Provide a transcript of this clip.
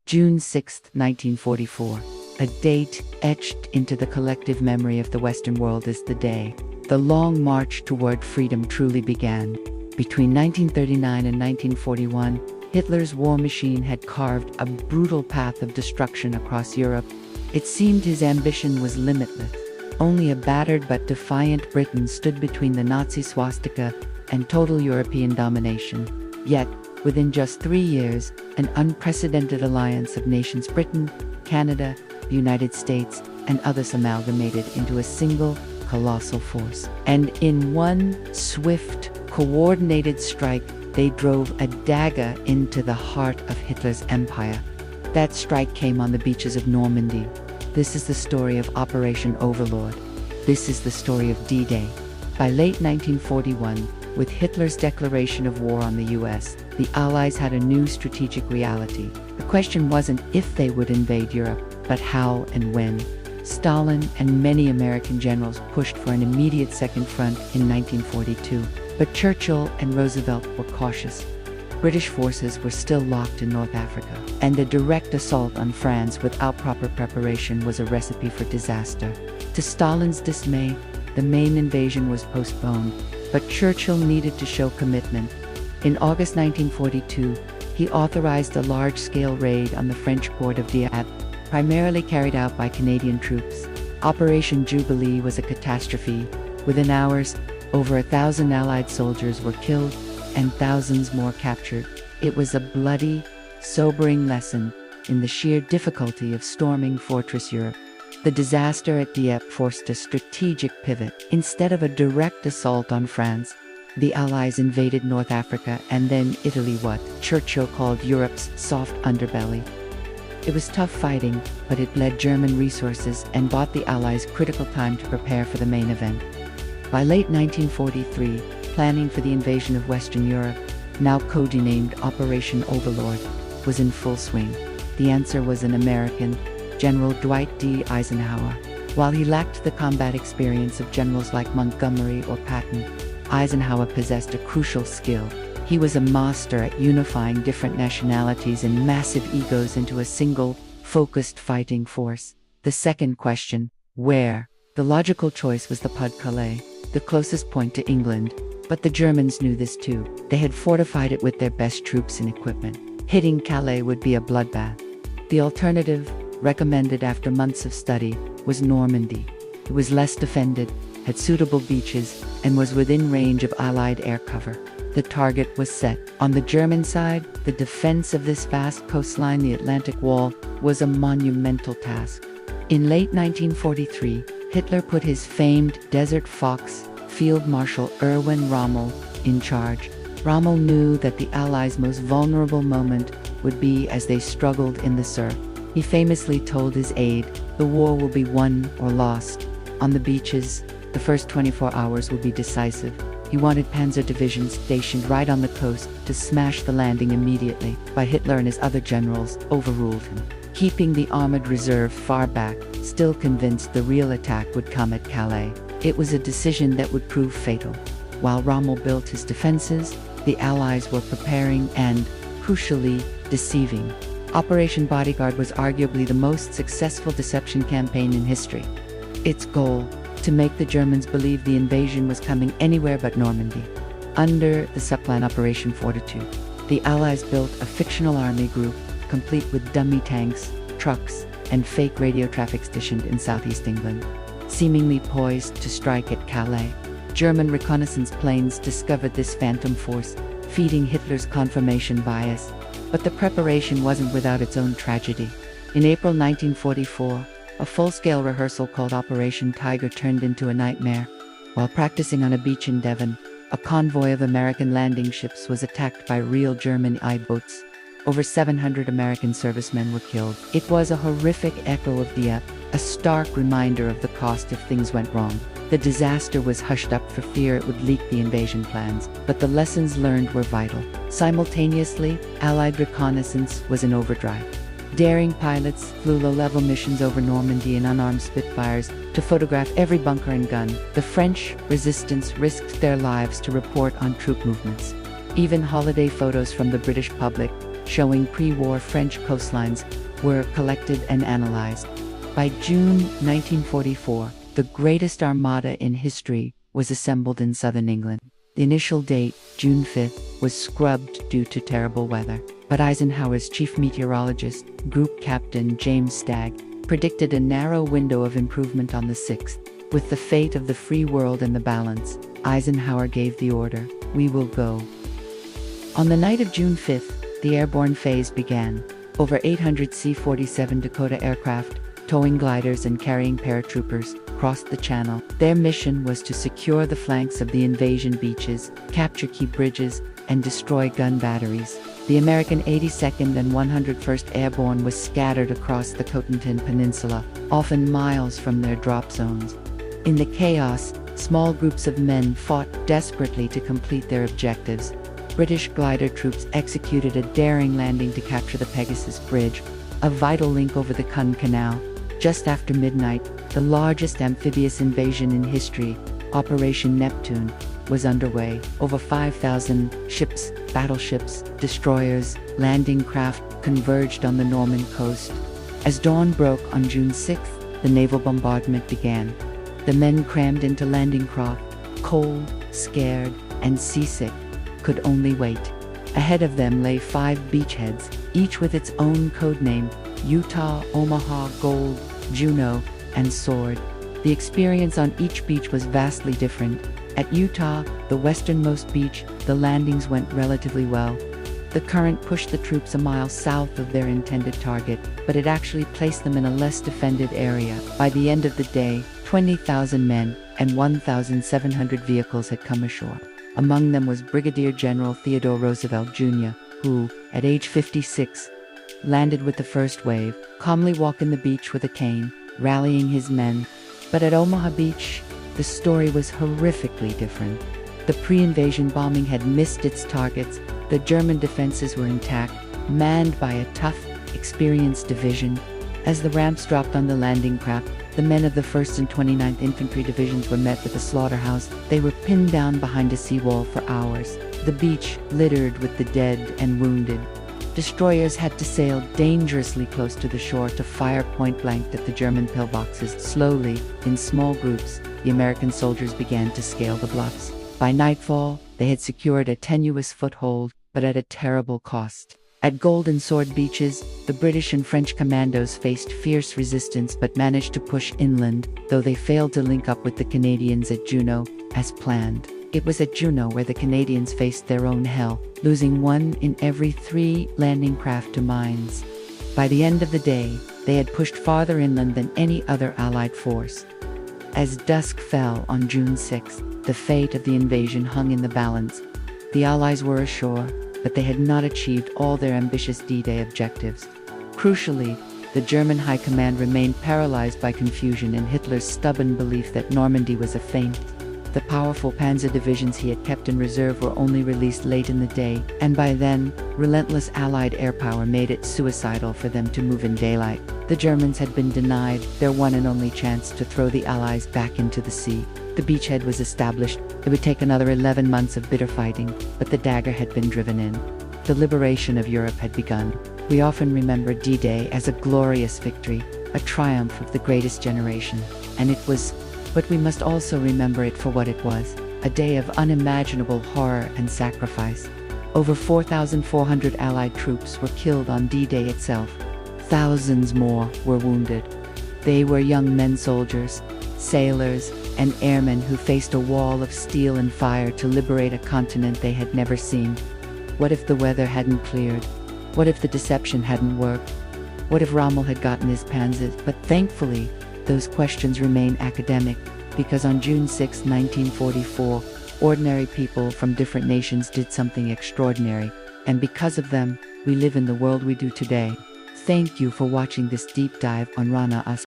June 6, 1944. A date etched into the collective memory of the Western world is the day the long march toward freedom truly began. Between 1939 and 1941, Hitler's war machine had carved a brutal path of destruction across Europe. It seemed his ambition was limitless. Only a battered but defiant Britain stood between the Nazi swastika and total European domination. Yet, within just 3 years, an unprecedented alliance of nations, Britain, Canada, the United States, and others, amalgamated into a single colossal force. And in one swift, coordinated strike, they drove a dagger into the heart of Hitler's empire. That strike came on the beaches of Normandy. This is the story of Operation Overlord. This is the story of D-Day. By late 1941, with Hitler's declaration of war on the US, the Allies had a new strategic reality. The question wasn't if they would invade Europe, but how and when. Stalin and many American generals pushed for an immediate second front in 1942, but Churchill and Roosevelt were cautious. British forces were still locked in North Africa, and a direct assault on France without proper preparation was a recipe for disaster. To Stalin's dismay, the main invasion was postponed, but Churchill needed to show commitment. In August 1942, he authorized a large-scale raid on the French port of Dieppe, primarily carried out by Canadian troops. Operation Jubilee was a catastrophe. Within hours, over 1,000 Allied soldiers were killed and thousands more captured. It was a bloody, sobering lesson in the sheer difficulty of storming Fortress Europe. The disaster at Dieppe forced a strategic pivot. Instead of a direct assault on France, the Allies invaded North Africa and then Italy, what Churchill called Europe's soft underbelly. It was tough fighting, but it bled German resources and bought the Allies critical time to prepare for the main event. By late 1943, planning for the invasion of Western Europe, now codenamed Operation Overlord, was in full swing. The answer was an American, General Dwight D. Eisenhower. While he lacked the combat experience of generals like Montgomery or Patton, Eisenhower possessed a crucial skill. He was a master at unifying different nationalities and massive egos into a single, focused fighting force. The second question, where? The logical choice was the Pas-de-Calais, the closest point to England. But the Germans knew this too. They had fortified it with their best troops and equipment. Hitting Calais would be a bloodbath. The alternative, recommended after months of study, was Normandy. It was less defended, had suitable beaches, and was within range of Allied air cover. The target was set. On the German side, the defense of this vast coastline, the Atlantic Wall, was a monumental task. In late 1943, Hitler put his famed Desert Fox, Field Marshal Erwin Rommel, in charge. Rommel knew that the Allies' most vulnerable moment would be as they struggled in the surf. He famously told his aide, "The war will be won or lost. On the beaches, the first 24 hours will be decisive." He wanted panzer divisions stationed right on the coast to smash the landing immediately, but Hitler and his other generals overruled him, keeping the armored reserve far back, still convinced the real attack would come at Calais. It was a decision that would prove fatal. While Rommel built his defenses, the Allies were preparing and, crucially, deceiving. Operation Bodyguard was arguably the most successful deception campaign in history. Its goal, to make the Germans believe the invasion was coming anywhere but Normandy. Under the subplan Operation Fortitude, the Allies built a fictional army group, complete with dummy tanks, trucks, and fake radio traffic stationed in southeast England. Seemingly poised to strike at Calais, German reconnaissance planes discovered this phantom force, feeding Hitler's confirmation bias. But the preparation wasn't without its own tragedy. In April 1944, a full-scale rehearsal called Operation Tiger turned into a nightmare. While practicing on a beach in Devon, a convoy of American landing ships was attacked by real German I-boats. Over 700 American servicemen were killed. It was a horrific echo of Dieppe, a stark reminder of the cost if things went wrong. The disaster was hushed up for fear it would leak the invasion plans, but the lessons learned were vital. Simultaneously, Allied reconnaissance was in overdrive. Daring pilots flew low-level missions over Normandy in unarmed Spitfires to photograph every bunker and gun. The French resistance risked their lives to report on troop movements. Even holiday photos from the British public, showing pre-war French coastlines were collected and analyzed. By June 1944, the greatest armada in history was assembled in southern England. The initial date, June 5th, was scrubbed due to terrible weather, but Eisenhower's chief meteorologist, Group Captain James Stagg, predicted a narrow window of improvement on the 6th. With the fate of the free world in the balance, Eisenhower gave the order, "We will go." On the night of June 5th, the airborne phase began. Over 800 C-47 Dakota aircraft, towing gliders and carrying paratroopers, crossed the channel. Their mission was to secure the flanks of the invasion beaches, capture key bridges, and destroy gun batteries. The American 82nd and 101st Airborne was scattered across the Cotentin Peninsula, often miles from their drop zones. In the chaos, small groups of men fought desperately to complete their objectives. British glider troops executed a daring landing to capture the Pegasus Bridge, a vital link over the Kun Canal. Just after midnight, the largest amphibious invasion in history, Operation Neptune, was underway. Over 5,000 ships, battleships, destroyers, landing craft converged on the Norman coast. As dawn broke on June 6th, the naval bombardment began. The men crammed into landing craft, cold, scared, and seasick, could only wait. Ahead of them lay 5 beachheads, each with its own code name: Utah, Omaha, Gold, Juno, and Sword. The experience on each beach was vastly different. At Utah, the westernmost beach, the landings went relatively well. The current pushed the troops a mile south of their intended target, but it actually placed them in a less defended area. By the end of the day, 20,000 men and 1,700 vehicles had come ashore. Among them was Brigadier General Theodore Roosevelt Jr., who, at age 56, landed with the first wave, calmly walking the beach with a cane, rallying his men. But at Omaha Beach, the story was horrifically different. The pre-invasion bombing had missed its targets, the German defenses were intact, manned by a tough, experienced division. As the ramps dropped on the landing craft, the men of the 1st and 29th Infantry Divisions were met with a slaughterhouse. They were pinned down behind a seawall for hours. The beach littered with the dead and wounded. Destroyers had to sail dangerously close to the shore to fire point-blank at the German pillboxes. Slowly, in small groups, the American soldiers began to scale the bluffs. By nightfall, they had secured a tenuous foothold, but at a terrible cost. At Gold and Sword beaches, the British and French commandos faced fierce resistance but managed to push inland, though they failed to link up with the Canadians at Juno, as planned. It was at Juno where the Canadians faced their own hell, losing 1 in every 3 landing craft to mines. By the end of the day, they had pushed farther inland than any other Allied force. As dusk fell on June 6th, the fate of the invasion hung in the balance. The Allies were ashore, but they had not achieved all their ambitious D-Day objectives. Crucially, the German High Command remained paralyzed by confusion and Hitler's stubborn belief that Normandy was a feint. The powerful panzer divisions he had kept in reserve were only released late in the day, and by then, relentless Allied air power made it suicidal for them to move in daylight. The Germans had been denied their one and only chance to throw the Allies back into the sea. The beachhead was established. It would take another 11 months of bitter fighting, but the dagger had been driven in. The liberation of Europe had begun. We often remember D-Day as a glorious victory, a triumph of the greatest generation. And it was, but we must also remember it for what it was, a day of unimaginable horror and sacrifice. Over 4,400 Allied troops were killed on D-Day itself. Thousands more were wounded. They were young men soldiers, sailors, and airmen who faced a wall of steel and fire to liberate a continent they had never seen. What if the weather hadn't cleared? What if the deception hadn't worked? What if Rommel had gotten his panzers? But thankfully, those questions remain academic, because on June 6, 1944, ordinary people from different nations did something extraordinary, and because of them, we live in the world we do today. Thank you for watching this deep dive on Rana, Asif.